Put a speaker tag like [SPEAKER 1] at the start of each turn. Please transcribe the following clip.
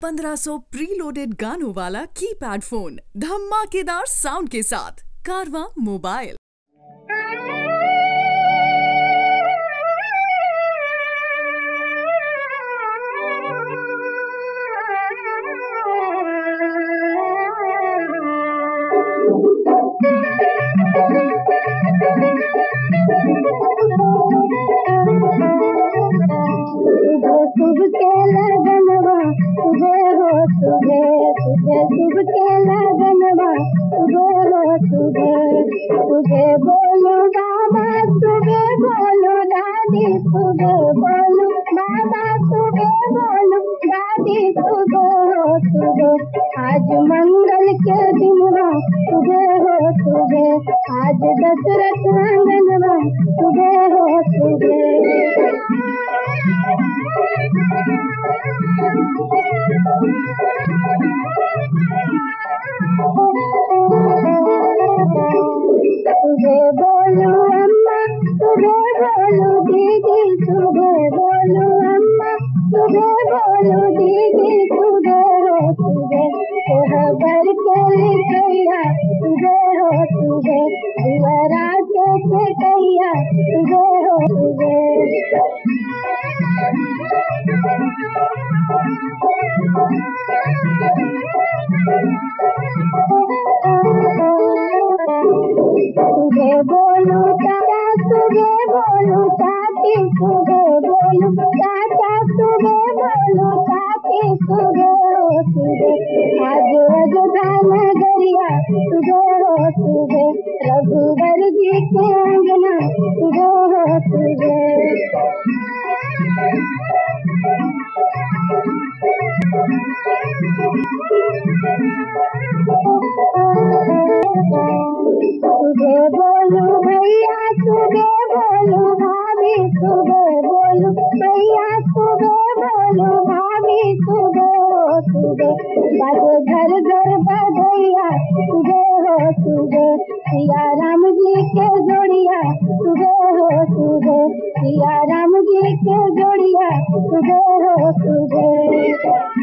[SPEAKER 1] 1500 preloaded गानों वाला keypad phone धमाकेदार साउंड के साथ कारवां मोबाइल।
[SPEAKER 2] शुभ के लगनवा तुझे हो तुझे तुझे शुभ के लगनवा तुझे हो तुझे तुझे बोलो बाबा तुझे बोलो दादी तुझे बोलो बाबा तुझे बोलो दादी तुझे हो तुझे आज मंगल के दिनवा तुझे हो तुझे आज दशरथ आंगनवा तुझे हो तुझे तुझे बोलो अम्मा तुझे बोलो दीदी तुझे बोलो अम्मा तुझे बोलो दीदी तुझे हो तुझे भर के लिखैया तुझे हो तुझे दिवरा के कैया तुझे हो तुझे तुझे बोलो चाचा तुझे बोलो चाची तुझे बोलो चाचा तुझे बोलो चाची तुझे हो तुझे आज अयोध्या नगरिया तुझे हो तुझे रघुवर जी के अंगना तुझे हो तुझे तुझे बोलो भैया तुझे बोलो भाभी तुझे बोलो भैया तुझे बोलो भाभी तुझे हो तुझे बस घर घर बधैया तुझे हो तुझे सिया राम जी के जोड़िया तुझे हो तुझे सिया राम जी के जोड़िया तुझे हो तुझे